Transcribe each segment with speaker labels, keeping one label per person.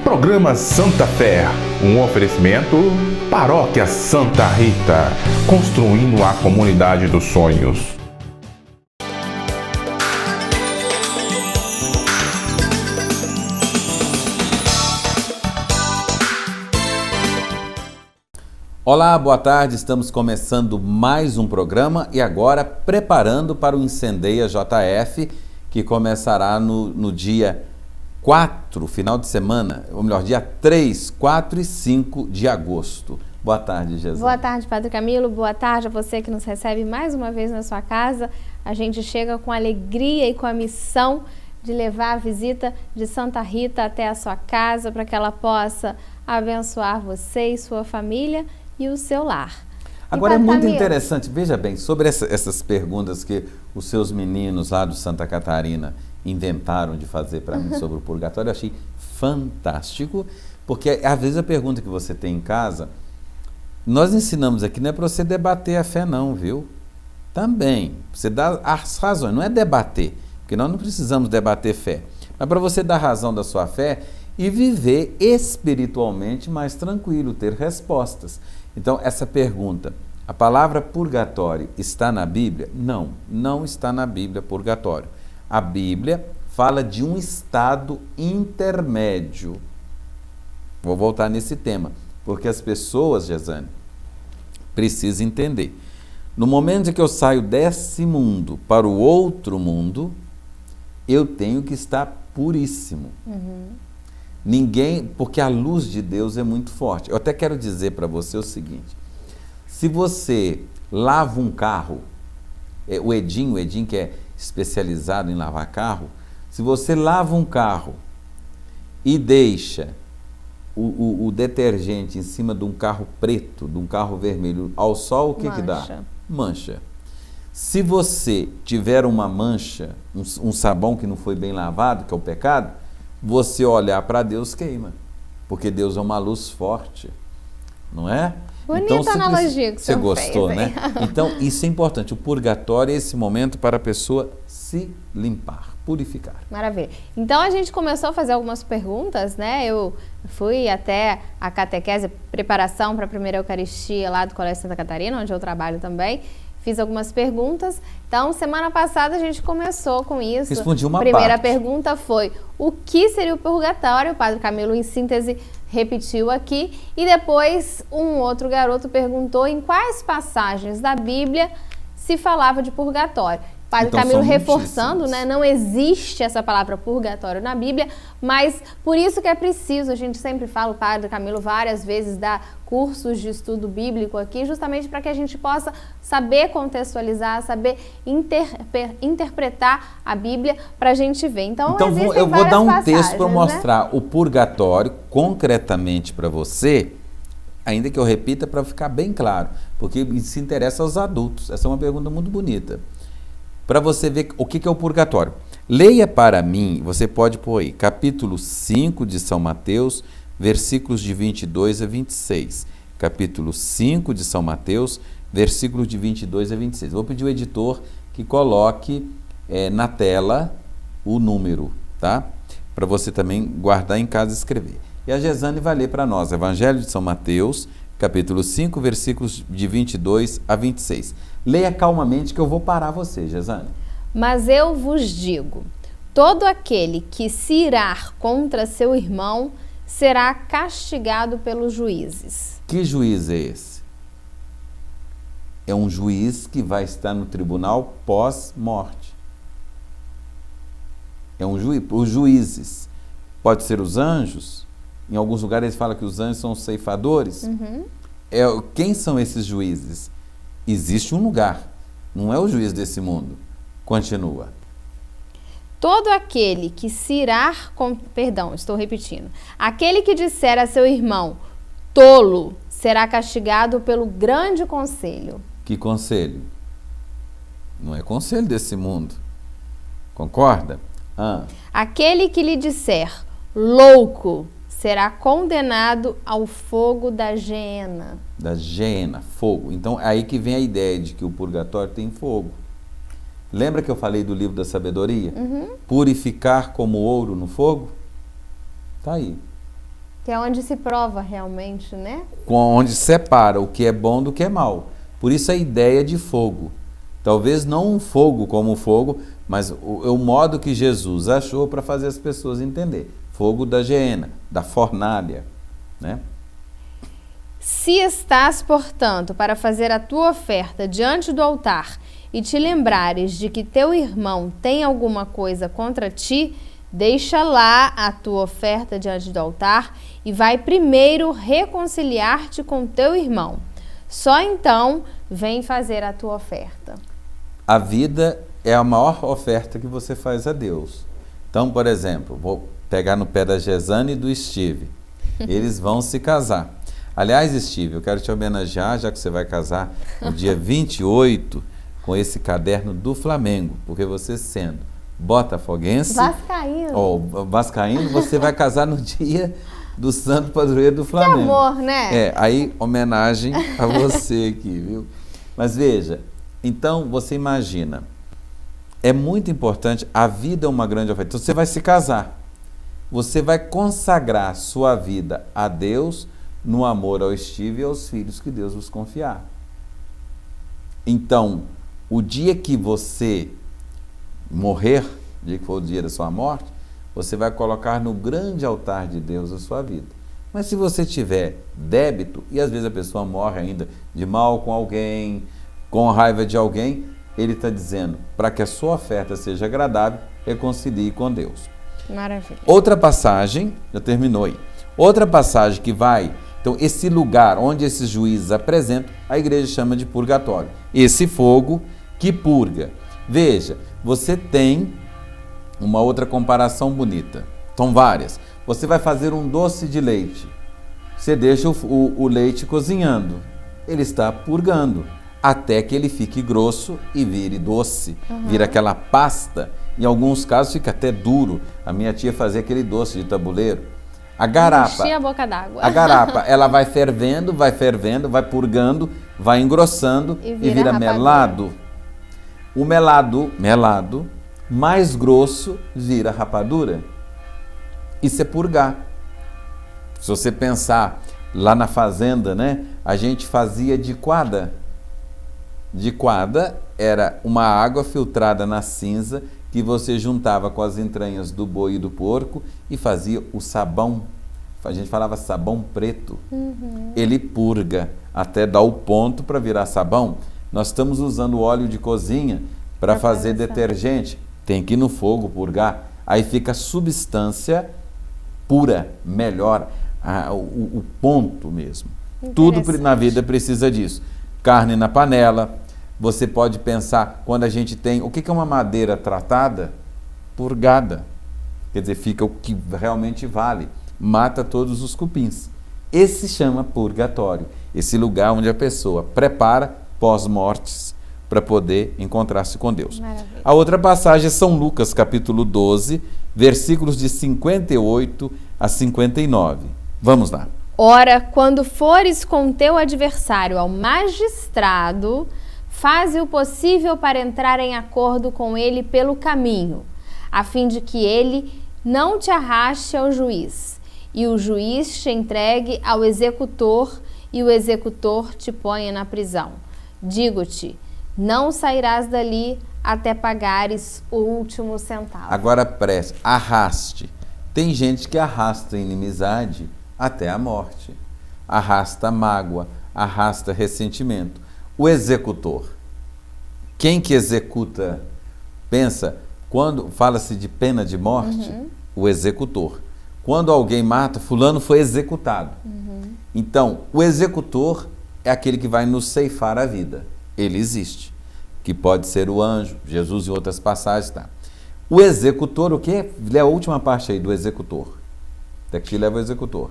Speaker 1: Programa Santa Fé, um oferecimento Paróquia Santa Rita, construindo a comunidade dos sonhos.
Speaker 2: Olá, boa tarde, estamos começando mais um programa e agora preparando para o Incendeia JF, que começará no dia 4, final de semana, ou melhor, dia 3, 4 e 5 de agosto. Boa tarde, Jesus.
Speaker 3: Boa tarde, Padre Camilo. Boa tarde a você que nos recebe mais uma vez na sua casa. A gente chega com alegria e com a missão de levar a visita de Santa Rita até a sua casa para que ela possa abençoar você e sua família e o seu lar.
Speaker 2: Agora é muito interessante, veja bem, sobre essas perguntas que os seus meninos lá do Santa Catarina inventaram de fazer para mim sobre o purgatório, eu achei fantástico, porque às vezes a pergunta que você tem em casa, nós ensinamos aqui, não é para você debater a fé não, viu? Também, você dá as razões, não é debater, porque nós não precisamos debater fé, mas para você dar razão da sua fé e viver espiritualmente mais tranquilo, ter respostas. Então, essa pergunta, a palavra purgatório está na Bíblia? Não, não está na Bíblia purgatório. A Bíblia fala de um estado intermédio. Vou voltar nesse tema, porque as pessoas, Gesane, precisam entender. No momento em que eu saio desse mundo para o outro mundo, eu tenho que estar puríssimo. Ninguém, porque a luz de Deus é muito forte. Eu até quero dizer para você o seguinte, se você lava um carro, o Edinho que é especializado em lavar carro, se você lava um carro e deixa o detergente em cima de um carro preto, de um carro vermelho, ao sol, o que que dá? Mancha. Se você tiver uma mancha, um sabão que não foi bem lavado, que é o pecado, você olhar para Deus queima, porque Deus é uma luz forte, não é?
Speaker 3: Bonita então, analogia que
Speaker 2: você gostou, fez, né? Então, isso é importante. O purgatório é esse momento para a pessoa se limpar, purificar.
Speaker 3: Maravilha. Então, a gente começou a fazer algumas perguntas, né? Eu fui até a catequese, preparação para a primeira Eucaristia lá do Colégio Santa Catarina, onde eu trabalho também. Fiz algumas perguntas. Então, semana passada a gente começou com isso.
Speaker 2: Respondi uma
Speaker 3: Primeira
Speaker 2: parte.
Speaker 3: Pergunta foi, o que seria o purgatório? O Padre Camilo, em síntese, repetiu aqui. E depois, um outro garoto perguntou em quais passagens da Bíblia se falava de purgatório. Padre
Speaker 2: Então,
Speaker 3: Camilo reforçando, né? Não existe essa palavra purgatório na Bíblia, mas por isso que é preciso, a gente sempre fala, o Padre Camilo várias vezes dá cursos de estudo bíblico aqui, justamente para que a gente possa saber contextualizar, saber interpretar a Bíblia para a gente ver. Então
Speaker 2: eu vou dar um texto para mostrar, né, o purgatório concretamente para você, ainda que eu repita para ficar bem claro, porque se interessa aos adultos. Essa é uma pergunta muito bonita. Para você ver o que é o purgatório. Leia para mim, você pode pôr aí, capítulo 5 de São Mateus, versículos de 22 a 26. Capítulo 5 de São Mateus, versículos de 22 a 26. Vou pedir ao editor que coloque na tela o número, tá? Para você também guardar em casa e escrever. E a Gesane vai ler para nós, Evangelho de São Mateus, capítulo 5, versículos de 22 a 26. Leia calmamente que eu vou parar você, Gesane.
Speaker 3: Mas eu vos digo, todo aquele que se irar contra seu irmão será castigado pelos juízes. Que
Speaker 2: juiz é esse? É um juiz que vai estar no tribunal pós-morte. É um juiz. Os juízes, pode ser os anjos. Em alguns lugares eles falam que os anjos são os ceifadores. Quem são esses juízes? Existe um lugar, não é o juiz desse mundo. Continua.
Speaker 3: Todo aquele que se irar perdão, estou repetindo. Aquele que disser a seu irmão, tolo, será castigado pelo grande conselho.
Speaker 2: Que conselho? Não é conselho desse mundo. Concorda?
Speaker 3: Aquele que lhe disser, louco, será condenado ao fogo da Geena.
Speaker 2: Da Geena, fogo. Então, aí que vem a ideia de que o purgatório tem fogo. Lembra que eu falei do livro da sabedoria? Purificar como ouro no fogo? Tá aí.
Speaker 3: Que é onde se prova realmente, né?
Speaker 2: Onde separa o que é bom do que é mal. Por isso a ideia de fogo. Talvez não um fogo como fogo, mas o modo que Jesus achou para fazer as pessoas entender. Fogo da geena, da fornalha, né?
Speaker 3: Se estás, portanto, para fazer a tua oferta diante do altar e te lembrares de que teu irmão tem alguma coisa contra ti, deixa lá a tua oferta diante do altar e vai primeiro reconciliar-te com teu irmão. Só então vem fazer a tua oferta.
Speaker 2: A vida é a maior oferta que você faz a Deus. Então, por exemplo, vou pegar no pé da Gesane e do Steve. Eles vão se casar. Aliás, Steve, eu quero te homenagear, já que você vai casar no dia 28, com esse caderno do Flamengo, porque você sendo botafoguense, vascaíno, você vai casar no dia do santo padroeiro do Flamengo.
Speaker 3: Que amor, né?
Speaker 2: Aí homenagem a você aqui, viu? Mas veja, então você imagina, é muito importante, a vida é uma grande oferta. Então você vai se casar, você vai consagrar sua vida a Deus no amor ao Steve e aos filhos que Deus vos confiar. Então, o dia que você morrer, o dia que for o dia da sua morte, você vai colocar no grande altar de Deus a sua vida. Mas se você tiver débito, e às vezes a pessoa morre ainda de mal com alguém, com raiva de alguém, ele está dizendo, para que a sua oferta seja agradável, reconcilie com Deus.
Speaker 3: Maravilha.
Speaker 2: Outra passagem, já terminou aí. Outra passagem que vai, então esse lugar onde esses juízes apresentam, a igreja chama de purgatório. Esse fogo que purga. Veja, você tem uma outra comparação bonita. São várias. Você vai fazer um doce de leite. Você deixa o leite cozinhando. Ele está purgando. Até que ele fique grosso e vire doce. Vira aquela pasta. Em alguns casos fica até duro. A minha tia fazia aquele doce de tabuleiro. A garapa.
Speaker 3: Enchia a boca d'água.
Speaker 2: A garapa, ela vai fervendo, vai purgando, vai engrossando e vira melado. O melado, mais grosso, vira rapadura. Isso é purgar. Se você pensar lá na fazenda, né? A gente fazia diquada. Diquada era uma água filtrada na cinza que você juntava com as entranhas do boi e do porco e fazia o sabão. A gente falava sabão preto. Ele purga até dar o ponto para virar sabão. Nós estamos usando óleo de cozinha para fazer detergente. Tem que ir no fogo purgar. Aí fica a substância pura, melhor, o ponto mesmo. Tudo na vida precisa disso. Carne na panela. Você pode pensar, quando a gente tem... O que é uma madeira tratada? Purgada. Quer dizer, fica o que realmente vale. Mata todos os cupins. Esse chama purgatório. Esse lugar onde a pessoa prepara pós-mortes para poder encontrar-se com Deus.
Speaker 3: Maravilha.
Speaker 2: A outra passagem é São Lucas, capítulo 12, versículos de 58 a 59. Vamos lá.
Speaker 3: Ora, quando fores com teu adversário ao magistrado, faze o possível para entrar em acordo com ele pelo caminho, a fim de que ele não te arraste ao juiz, e o juiz te entregue ao executor, e o executor te ponha na prisão. Digo-te, não sairás dali até pagares o último centavo.
Speaker 2: Agora preste, arraste. Tem gente que arrasta inimizade até a morte. Arrasta mágoa, arrasta ressentimento. O executor. Quem que executa? Pensa, quando fala-se de pena de morte, o executor. Quando alguém mata, fulano foi executado. Então, o executor é aquele que vai nos ceifar a vida. Ele existe. Que pode ser o anjo, Jesus em outras passagens. Tá. O executor, o quê? Lê a última parte aí do executor. Até que te leva o executor.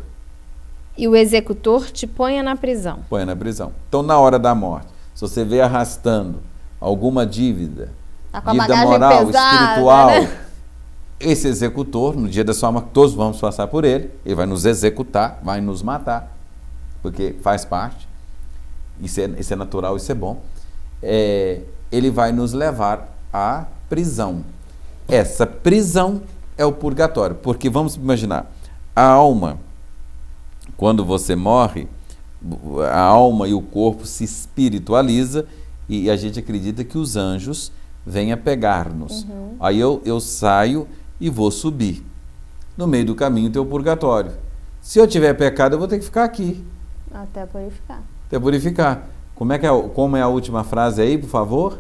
Speaker 3: E o executor te ponha na prisão.
Speaker 2: Põe na prisão. Então, na hora da morte, se você vê arrastando alguma dívida, dívida moral, espiritual, né? Esse executor, no dia da sua morte, todos vamos passar por ele, ele vai nos executar, vai nos matar, porque faz parte, isso é natural, isso é bom. Ele vai nos levar à prisão. Essa prisão é o purgatório, porque vamos imaginar, a alma Quando você morre, a alma e o corpo se espiritualiza e a gente acredita que os anjos vêm a pegar-nos. Aí eu saio e vou subir. No meio do caminho tem o purgatório. Se eu tiver pecado, eu vou ter que ficar aqui.
Speaker 3: Até purificar.
Speaker 2: Até purificar. Como é a última frase aí, por favor?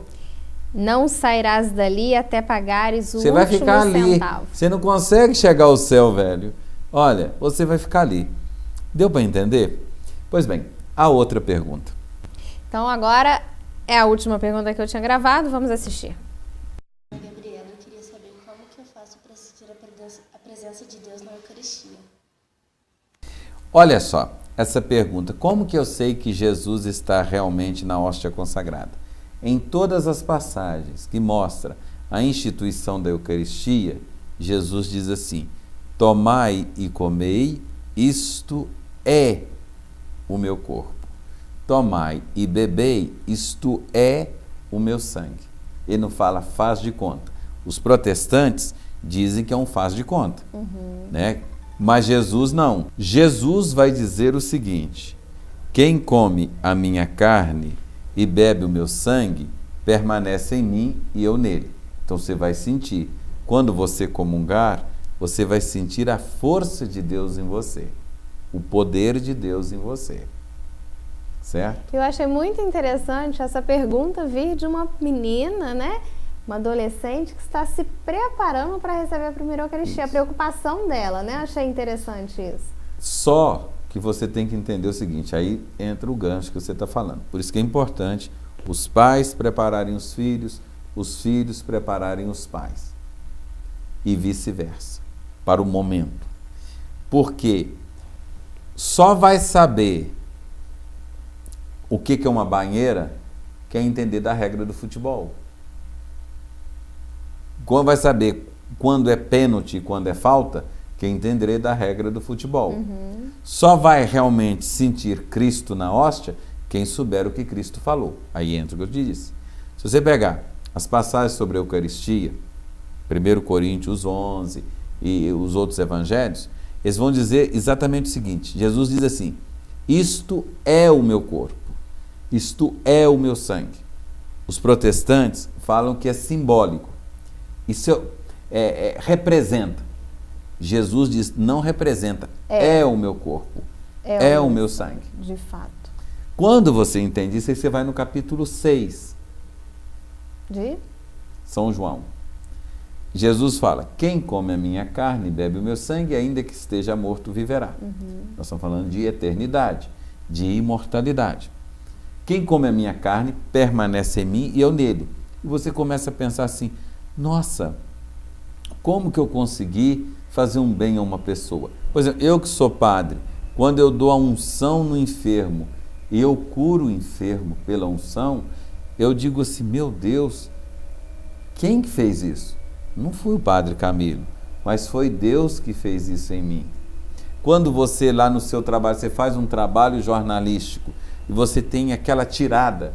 Speaker 3: Não sairás dali até pagares o
Speaker 2: Você
Speaker 3: último
Speaker 2: vai ficar ali.
Speaker 3: centavo.
Speaker 2: Você não consegue chegar ao céu, velho. Olha, você vai ficar ali. Deu para entender? Pois bem, a outra pergunta.
Speaker 3: Então agora é a última pergunta que eu tinha gravado. Vamos assistir.
Speaker 4: Gabriela, eu queria saber como que eu faço para sentir a presença de Deus na Eucaristia.
Speaker 2: Olha só, essa pergunta. Como que eu sei que Jesus está realmente na hóstia consagrada? Em todas as passagens que mostram a instituição da Eucaristia, Jesus diz assim: tomai e comei, isto é o meu corpo. Tomai e bebei, isto é o meu sangue. Ele não fala faz de conta. Os protestantes dizem que é um faz de conta, né? Mas Jesus não. Jesus vai dizer o seguinte: quem come a minha carne e bebe o meu sangue, permanece em mim e eu nele. Então você vai sentir. Quando você comungar, você vai sentir a força de Deus em você, o poder de Deus em você. Certo?
Speaker 3: Eu achei muito interessante essa pergunta vir de uma menina, né? Uma adolescente que está se preparando para receber a primeira Eucaristia. A preocupação dela, né? Achei interessante isso.
Speaker 2: Só que você tem que entender o seguinte, aí entra o gancho que você está falando. Por isso que é importante os pais prepararem os filhos prepararem os pais. E vice-versa, para o momento. Porque só vai saber o que é uma banheira quem entender da regra do futebol. Quando vai saber quando é pênalti e quando é falta, quem entender da regra do futebol. Só vai realmente sentir Cristo na hóstia quem souber o que Cristo falou. Aí entra o que eu te disse. Se você pegar as passagens sobre a Eucaristia, 1 Coríntios 11 e os outros evangelhos, eles vão dizer exatamente o seguinte. Jesus diz assim: isto é o meu corpo, isto é o meu sangue. Os protestantes falam que é simbólico. Isso representa. Jesus diz, não representa, é o meu corpo, é o meu sangue.
Speaker 3: De fato.
Speaker 2: Quando você entende isso, aí você vai no capítulo 6
Speaker 3: De?
Speaker 2: São João. Jesus fala, quem come a minha carne e bebe o meu sangue, ainda que esteja morto, viverá. Nós estamos falando de eternidade, de imortalidade. Quem come a minha carne permanece em mim e eu nele. E você começa a pensar assim, nossa, como que eu consegui fazer um bem a uma pessoa? Por exemplo, eu que sou padre, quando eu dou a unção no enfermo e eu curo o enfermo pela unção, eu digo assim, meu Deus, quem que fez isso? Não foi o padre Camilo, mas foi Deus que fez isso em mim. Quando você lá no seu trabalho, você faz um trabalho jornalístico e você tem aquela tirada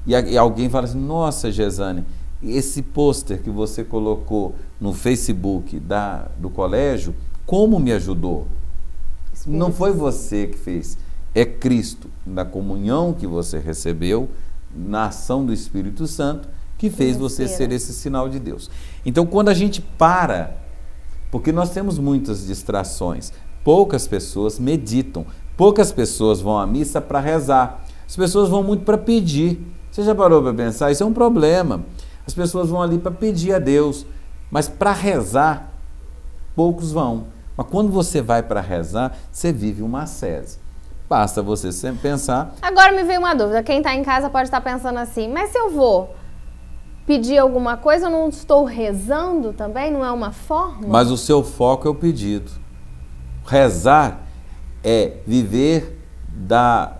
Speaker 2: e alguém fala assim, nossa, Gesane, esse pôster que você colocou no Facebook do colégio, como me ajudou? Não foi você que fez, é Cristo, na comunhão que você recebeu, na ação do Espírito Santo, que fez você ser esse sinal de Deus. Então, quando a gente para, porque nós temos muitas distrações, poucas pessoas meditam, poucas pessoas vão à missa para rezar, as pessoas vão muito para pedir. Você já parou para pensar? Isso é um problema. As pessoas vão ali para pedir a Deus, mas para rezar, poucos vão. Mas quando você vai para rezar, você vive uma ascese. Basta você sempre pensar...
Speaker 3: Agora me veio uma dúvida. Quem está em casa pode estar pensando assim, mas se eu vou pedir alguma coisa, eu não estou rezando também? Não é uma forma?
Speaker 2: Mas o seu foco é o pedido. Rezar é viver da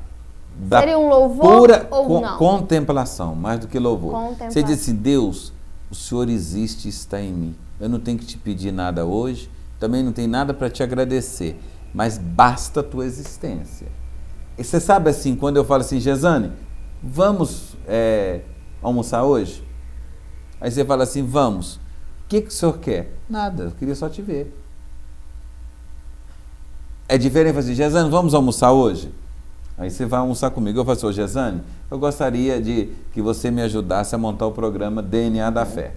Speaker 3: Seria um louvor
Speaker 2: pura
Speaker 3: ou não?
Speaker 2: Contemplação, mais do que louvor.
Speaker 3: Contemplação.
Speaker 2: Você diz assim, Deus, o Senhor existe e está em mim. Eu não tenho que te pedir nada hoje, também não tenho nada para te agradecer, mas basta a tua existência. E você sabe assim, quando eu falo assim, Gesane, vamos almoçar hoje? Aí você fala assim, vamos. O que o senhor quer? Nada, eu queria só te ver. É diferente, assim, Gesane, vamos almoçar hoje? Aí você vai almoçar comigo. Eu falo assim, ô Gesane, eu gostaria de que você me ajudasse a montar o programa DNA da Fé.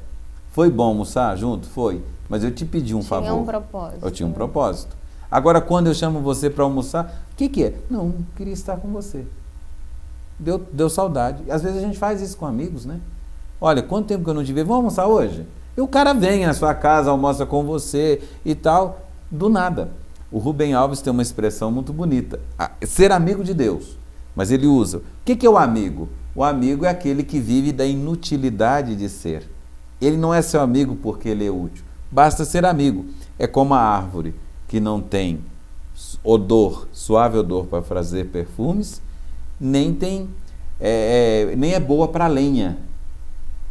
Speaker 2: Foi bom almoçar junto? Foi. Mas eu te pedi um favor.
Speaker 3: Tinha um propósito.
Speaker 2: Eu tinha um propósito. Agora, quando eu chamo você para almoçar, o que é? Não, eu queria estar com você. Deu saudade. Às vezes a gente faz isso com amigos, né? Olha, quanto tempo que eu não te vi, vamos almoçar hoje? E o cara vem na sua casa, almoça com você e tal, do nada. O Rubem Alves tem uma expressão muito bonita, ser amigo de Deus. Mas ele usa, o que é o amigo? O amigo é aquele que vive da inutilidade de ser. Ele não é seu amigo porque ele é útil, basta ser amigo. É como a árvore que não tem odor, suave odor para fazer perfumes, nem é boa para lenha.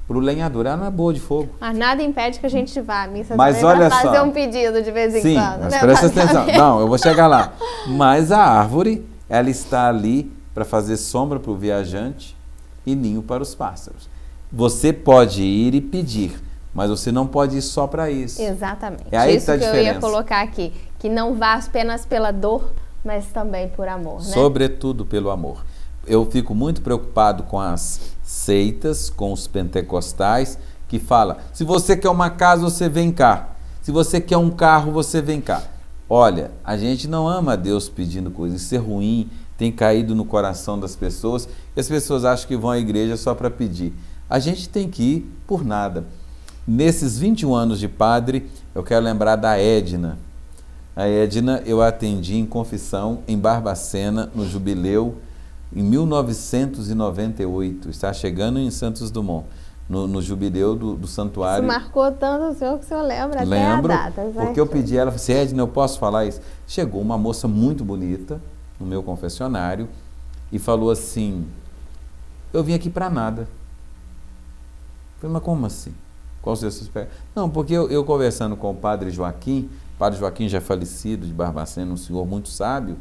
Speaker 2: Para o lenhador, ela não é boa de fogo.
Speaker 3: Mas nada impede que a gente vá à missa
Speaker 2: mas
Speaker 3: também
Speaker 2: olha
Speaker 3: para fazer
Speaker 2: só,
Speaker 3: um pedido de vez em
Speaker 2: sim,
Speaker 3: quando.
Speaker 2: mas
Speaker 3: né,
Speaker 2: presta atenção. Não, eu vou chegar lá. Mas a árvore, ela está ali para fazer sombra para o viajante e ninho para os pássaros. Você pode ir e pedir, mas você não pode ir só para isso.
Speaker 3: Exatamente.
Speaker 2: É aí
Speaker 3: isso
Speaker 2: que tá a
Speaker 3: eu
Speaker 2: diferença.
Speaker 3: ia colocar aqui. Que não vá apenas pela dor, mas também por amor, né?
Speaker 2: Sobretudo pelo amor. Eu fico muito preocupado com as seitas, com os pentecostais, que falam, se você quer uma casa, você vem cá. Se você quer um carro, você vem cá. Olha, a gente não ama a Deus pedindo coisas. Isso é ruim, tem caído no coração das pessoas, e as pessoas acham que vão à igreja só para pedir. A gente tem que ir por nada. Nesses 21 anos de padre, eu quero lembrar da Edna. A Edna eu atendi em confissão em Barbacena, no Jubileu, em 1998. Está chegando em Santos Dumont, no Jubileu do Santuário.
Speaker 3: Isso marcou tanto o senhor que o senhor lembra
Speaker 2: Lembro,
Speaker 3: até a data.
Speaker 2: porque eu pedi a ela, falei assim, Edna, eu posso falar isso? Chegou uma moça muito bonita no meu confessionário e falou assim, eu vim aqui para nada. Eu falei, mas como assim? Qual o seu suspeito? Não, porque eu conversando com o padre Joaquim já falecido, de Barbacena, um senhor muito sábio,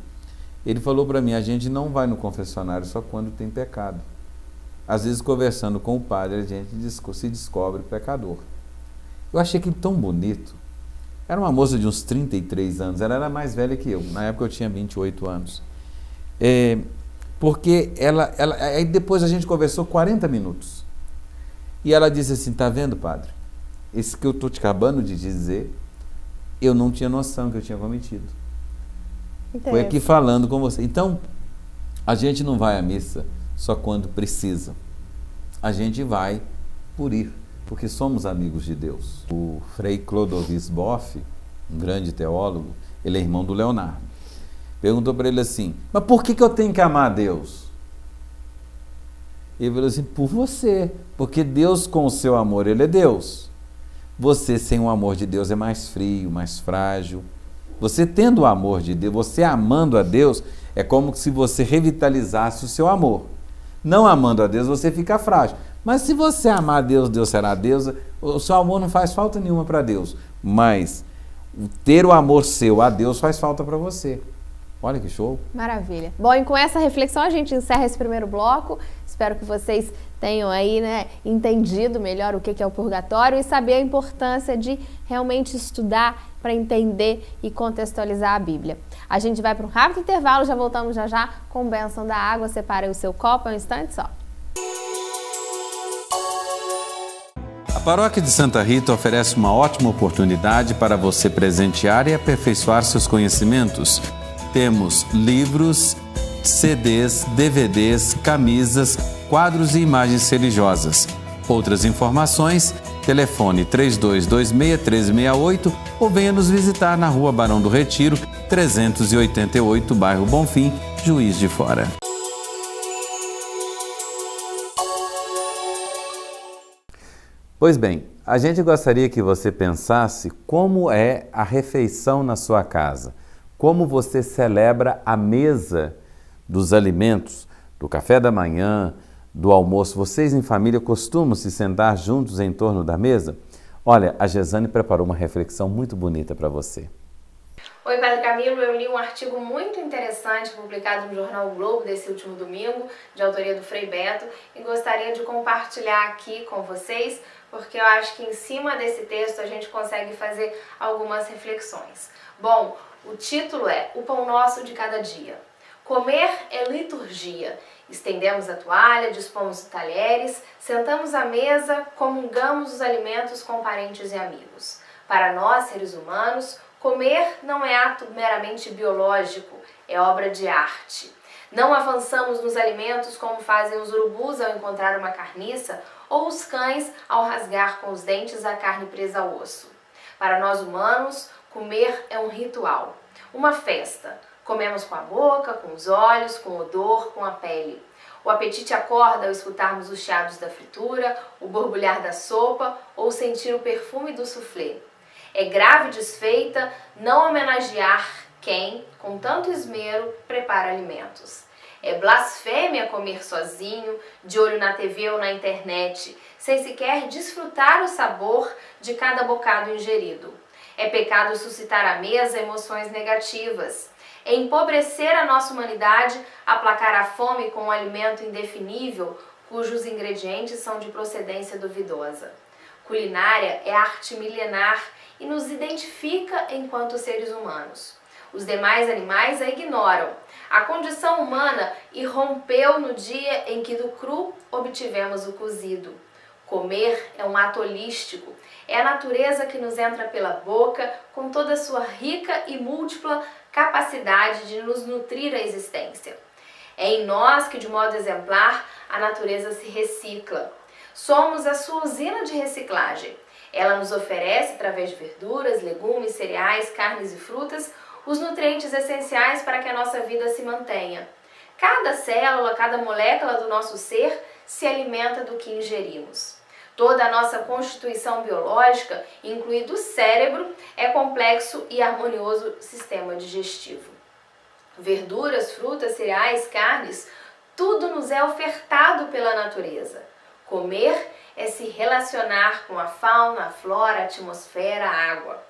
Speaker 2: ele falou para mim, a gente não vai no confessionário só quando tem pecado. Às vezes, conversando com o padre, a gente se descobre pecador. Eu achei aquilo tão bonito. Era uma moça de uns 33 anos, ela era mais velha que eu. Na época eu tinha 28 anos. Porque aí depois a gente conversou 40 minutos. E ela disse assim, tá vendo, padre? Esse que eu estou te acabando de dizer, eu não tinha noção que eu tinha cometido. Foi aqui falando com você. Então, a gente não vai à missa só quando precisa. A gente vai por ir, porque somos amigos de Deus. O Frei Clodovis Boff, um grande teólogo, ele é irmão do Leonardo. Perguntou para ele assim, mas por que eu tenho que amar a Deus? Ele falou assim, por você, porque Deus com o seu amor, ele é Deus. Você sem o amor de Deus é mais frio, mais frágil. Você tendo o amor de Deus, você amando a Deus, é como se você revitalizasse o seu amor. Não amando a Deus, você fica frágil. Mas se você amar a Deus, Deus será Deus, o seu amor não faz falta nenhuma para Deus. Mas ter o amor seu a Deus faz falta para você. Olha que show.
Speaker 3: Maravilha. Bom, e com essa reflexão a gente encerra esse primeiro bloco. Espero que vocês tenham aí, entendido melhor o que é o purgatório e saber a importância de realmente estudar para entender e contextualizar a Bíblia. A gente vai para um rápido intervalo, já voltamos já com bênção da água. Separe o seu copo, é um instante só.
Speaker 2: A Paróquia de Santa Rita oferece uma ótima oportunidade para você presentear e aperfeiçoar seus conhecimentos. Temos livros, CDs, DVDs, camisas, quadros e imagens religiosas. Outras informações, telefone 3226-1368 ou venha nos visitar na Rua Barão do Retiro, 388, bairro Bonfim, Juiz de Fora. Pois bem, a gente gostaria que você pensasse como é a refeição na sua casa, como você celebra a mesa dos alimentos, do café da manhã, do almoço. Vocês em família costumam se sentar juntos em torno da mesa? Olha, a Gesane preparou uma reflexão muito bonita para você.
Speaker 3: Oi, Padre Camilo, eu li um artigo muito interessante publicado no jornal o Globo desse último domingo, de autoria do Frei Beto, e gostaria de compartilhar aqui com vocês porque eu acho que em cima desse texto a gente consegue fazer algumas reflexões. Bom, o título é O Pão Nosso de Cada Dia. Comer é liturgia. Estendemos a toalha, dispomos os talheres, sentamos à mesa, comungamos os alimentos com parentes e amigos. Para nós, seres humanos, comer não é ato meramente biológico, é obra de arte. Não avançamos nos alimentos como fazem os urubus ao encontrar uma carniça ou os cães ao rasgar com os dentes a carne presa ao osso. Para nós humanos, comer é um ritual, uma festa. Comemos com a boca, com os olhos, com o odor, com a pele. O apetite acorda ao escutarmos os chiados da fritura, o borbulhar da sopa ou sentir o perfume do soufflé. É grave desfeita não homenagear quem, com tanto esmero, prepara alimentos. É blasfêmia comer sozinho, de olho na TV ou na internet, sem sequer desfrutar o sabor de cada bocado ingerido. É pecado suscitar à mesa emoções negativas. É empobrecer a nossa humanidade, aplacar a fome com um alimento indefinível, cujos ingredientes são de procedência duvidosa. Culinária é arte milenar e nos identifica enquanto seres humanos. Os demais animais a ignoram. A condição humana irrompeu no dia em que do cru obtivemos o cozido. Comer é um ato holístico, é a natureza que nos entra pela boca com toda a sua rica e múltipla capacidade de nos nutrir a existência. É em nós que, de modo exemplar, a natureza se recicla. Somos a sua usina de reciclagem. Ela nos oferece, através de verduras, legumes, cereais, carnes e frutas, os nutrientes essenciais para que a nossa vida se mantenha. Cada célula, cada molécula do nosso ser se alimenta do que ingerimos. Toda a nossa constituição biológica, incluído o cérebro, é complexo e harmonioso sistema digestivo. Verduras, frutas, cereais, carnes, tudo nos é ofertado pela natureza. Comer é se relacionar com a fauna, a flora, a atmosfera, a água.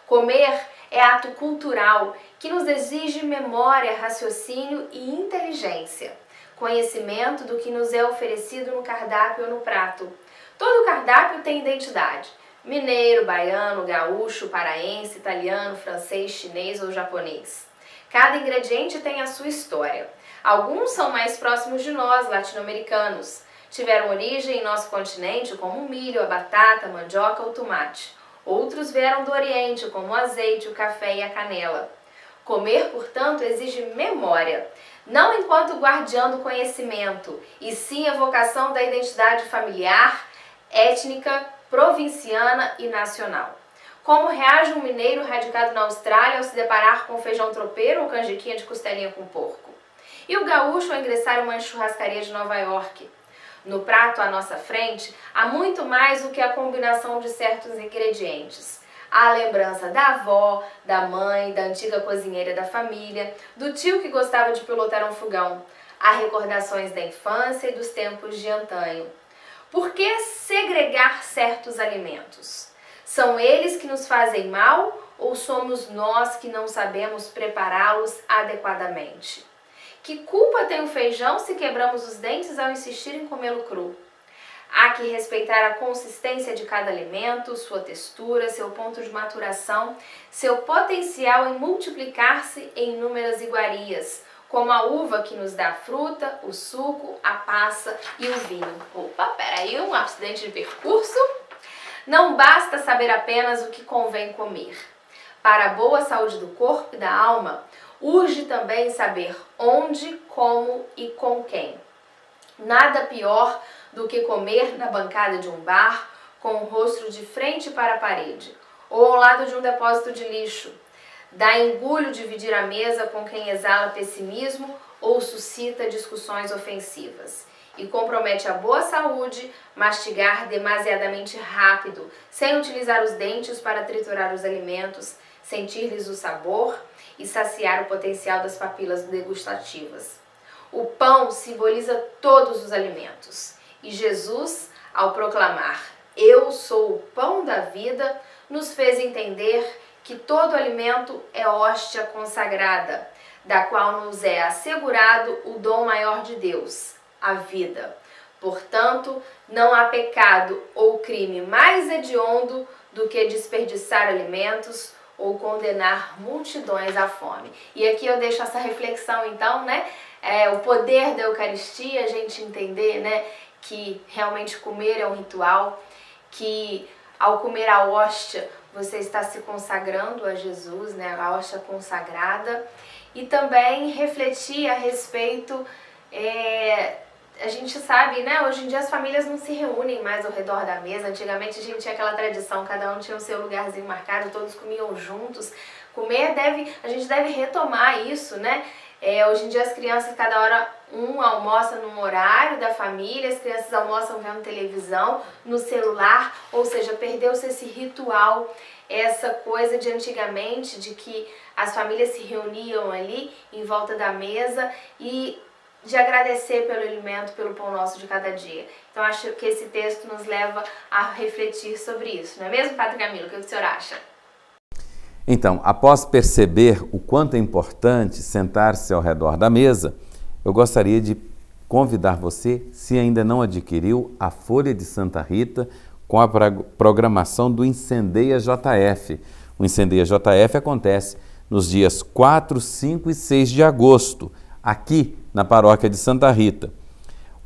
Speaker 3: Comer é ato cultural que nos exige memória, raciocínio e inteligência. Conhecimento do que nos é oferecido no cardápio ou no prato. Todo cardápio tem identidade. Mineiro, baiano, gaúcho, paraense, italiano, francês, chinês ou japonês. Cada ingrediente tem a sua história. Alguns são mais próximos de nós, latino-americanos. Tiveram origem em nosso continente, como o milho, a batata, a mandioca ou o tomate. Outros vieram do Oriente, como o azeite, o café e a canela. Comer, portanto, exige memória, não enquanto guardião do conhecimento, e sim a vocação da identidade familiar, étnica, provinciana e nacional. Como reage um mineiro radicado na Austrália ao se deparar com feijão tropeiro ou canjiquinha de costelinha com porco? E o gaúcho ao ingressar em uma churrascaria de Nova York? No prato à nossa frente, há muito mais do que a combinação de certos ingredientes. Há a lembrança da avó, da mãe, da antiga cozinheira da família, do tio que gostava de pilotar um fogão. Há recordações da infância e dos tempos de antanho. Por que segregar certos alimentos? São eles que nos fazem mal ou somos nós que não sabemos prepará-los adequadamente? Que culpa tem o feijão se quebramos os dentes ao insistir em comê-lo cru? Há que respeitar a consistência de cada alimento, sua textura, seu ponto de maturação, seu potencial em multiplicar-se em inúmeras iguarias, como a uva que nos dá a fruta, o suco, a passa e o vinho. Opa, peraí, um acidente de percurso? Não basta saber apenas o que convém comer. Para a boa saúde do corpo e da alma, urge também saber onde, como e com quem. Nada pior do que comer na bancada de um bar com o rosto de frente para a parede ou ao lado de um depósito de lixo. Dá engulho dividir a mesa com quem exala pessimismo ou suscita discussões ofensivas. E compromete a boa saúde mastigar demasiadamente rápido, sem utilizar os dentes para triturar os alimentos, sentir-lhes o sabor e saciar o potencial das papilas degustativas. O pão simboliza todos os alimentos. E Jesus, ao proclamar "Eu sou o pão da vida", nos fez entender que todo alimento é hóstia consagrada, da qual nos é assegurado o dom maior de Deus, a vida. Portanto, não há pecado ou crime mais hediondo do que desperdiçar alimentos ou condenar multidões à fome. E aqui eu deixo essa reflexão, então, né? O poder da Eucaristia, a gente entender, né, que realmente comer é um ritual, que ao comer a hóstia você está se consagrando a Jesus, né, a hóstia consagrada, e também refletir a respeito, a gente sabe, né, hoje em dia as famílias não se reúnem mais ao redor da mesa. Antigamente a gente tinha aquela tradição, cada um tinha o seu lugarzinho marcado, todos comiam juntos. A gente deve retomar isso, né? Hoje em dia as crianças, cada hora um almoça num horário da família, as crianças almoçam vendo televisão, no celular, ou seja, perdeu-se esse ritual, essa coisa de antigamente, de que as famílias se reuniam ali em volta da mesa e de agradecer pelo alimento, pelo pão nosso de cada dia. Então acho que esse texto nos leva a refletir sobre isso, não é mesmo, Padre Camilo? O que o senhor acha?
Speaker 2: Então, após perceber o quanto é importante sentar-se ao redor da mesa, eu gostaria de convidar você, se ainda não adquiriu, a Folha de Santa Rita com a programação do Incendeia JF. O Incendeia JF acontece nos dias 4, 5 e 6 de agosto, aqui na Paróquia de Santa Rita.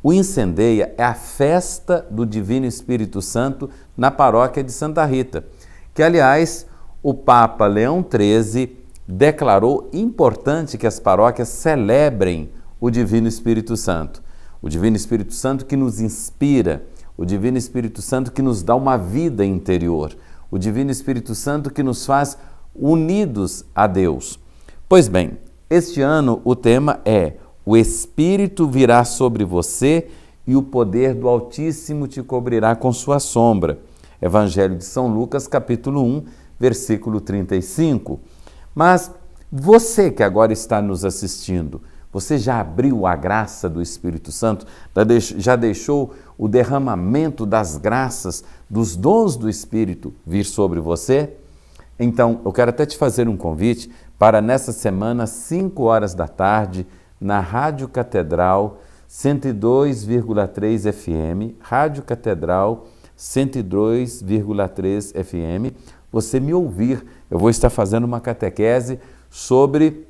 Speaker 2: O Incendeia é a festa do Divino Espírito Santo na Paróquia de Santa Rita, que, aliás, o Papa Leão XIII declarou importante que as paróquias celebrem o Divino Espírito Santo. O Divino Espírito Santo que nos inspira, o Divino Espírito Santo que nos dá uma vida interior, o Divino Espírito Santo que nos faz unidos a Deus. Pois bem, este ano o tema é: o Espírito virá sobre você e o poder do Altíssimo te cobrirá com sua sombra. Evangelho de São Lucas, capítulo 1, versículo 35. Mas você que agora está nos assistindo, você já abriu a graça do Espírito Santo? Já deixou o derramamento das graças, dos dons do Espírito vir sobre você? Então, eu quero até te fazer um convite para nessa semana, 5 horas da tarde, na Rádio Catedral 102,3 FM, Rádio Catedral 102,3 FM, você me ouvir. Eu vou estar fazendo uma catequese sobre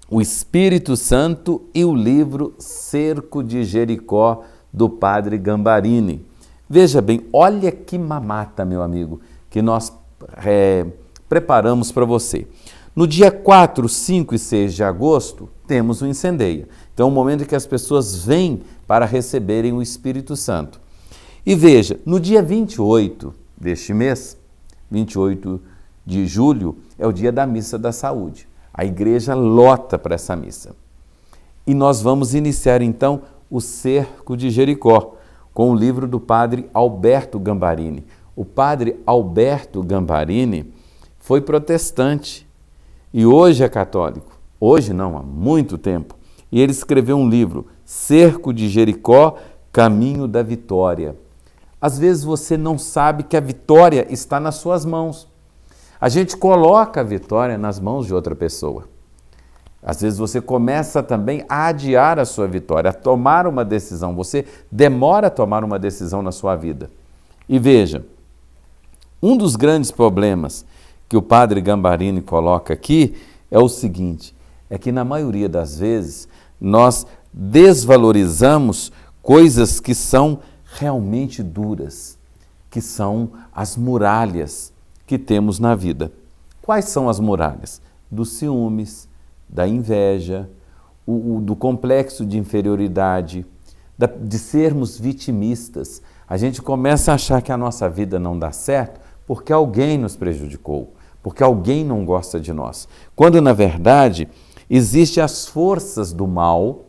Speaker 2: o Espírito Santo e o livro Cerco de Jericó, do Padre Gambarini. Veja bem, olha que mamata, meu amigo, que nós preparamos para você. No dia 4, 5 e 6 de agosto, temos o Incendeia. Então, é o momento em que as pessoas vêm para receberem o Espírito Santo. E veja, no dia 28 deste mês, 28 de julho, é o dia da Missa da Saúde. A igreja lota para essa missa. E nós vamos iniciar, então, o Cerco de Jericó, com o livro do Padre Alberto Gambarini. O Padre Alberto Gambarini foi protestante e hoje é católico. Hoje não, há muito tempo. E ele escreveu um livro, Cerco de Jericó, Caminho da Vitória. Às vezes você não sabe que a vitória está nas suas mãos. A gente coloca a vitória nas mãos de outra pessoa. Às vezes você começa também a adiar a sua vitória, a tomar uma decisão. Você demora a tomar uma decisão na sua vida. E veja, um dos grandes problemas que o Padre Gambarini coloca aqui é o seguinte, é que na maioria das vezes nós desvalorizamos coisas que são realmente duras, que são as muralhas que temos na vida. Quais são as muralhas? Dos ciúmes, da inveja, do complexo de inferioridade, de sermos vitimistas. A gente começa a achar que a nossa vida não dá certo porque alguém nos prejudicou, porque alguém não gosta de nós. Quando, na verdade, existem as forças do mal.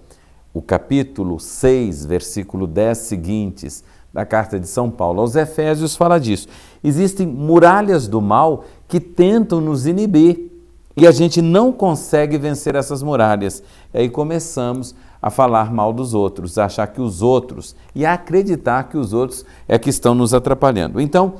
Speaker 2: O capítulo 6, versículo 10 seguintes da carta de São Paulo aos Efésios fala disso. Existem muralhas do mal que tentam nos inibir e a gente não consegue vencer essas muralhas. E aí começamos a falar mal dos outros, a achar que os outros e a acreditar que os outros é que estão nos atrapalhando. Então,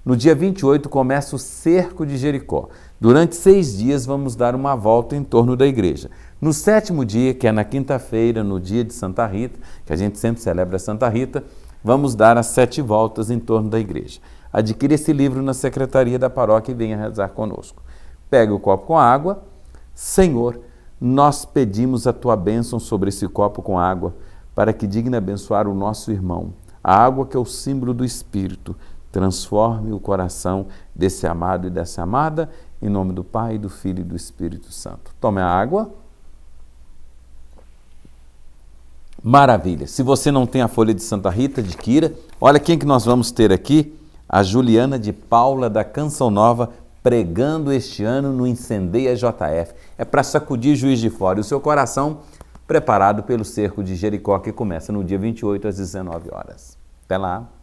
Speaker 2: no dia 28 começa o Cerco de Jericó. Durante 6 dias vamos dar uma volta em torno da igreja. No 7º dia, que é na quinta-feira, no dia de Santa Rita, que a gente sempre celebra Santa Rita, vamos dar as 7 voltas em torno da igreja. Adquira esse livro na secretaria da paróquia e venha rezar conosco. Pega o copo com água. Senhor, nós pedimos a tua bênção sobre esse copo com água, para que digne abençoar o nosso irmão. A água que é o símbolo do Espírito, transforme o coração desse amado e dessa amada, em nome do Pai, do Filho e do Espírito Santo. Tome a água. Maravilha! Se você não tem a folha de Santa Rita, adquira. Olha quem que nós vamos ter aqui, a Juliana de Paula, da Canção Nova, pregando este ano no Incendeia JF. É para sacudir Juiz de Fora e o seu coração, preparado pelo cerco de Jericó, que começa no dia 28 às 19 horas. Até lá!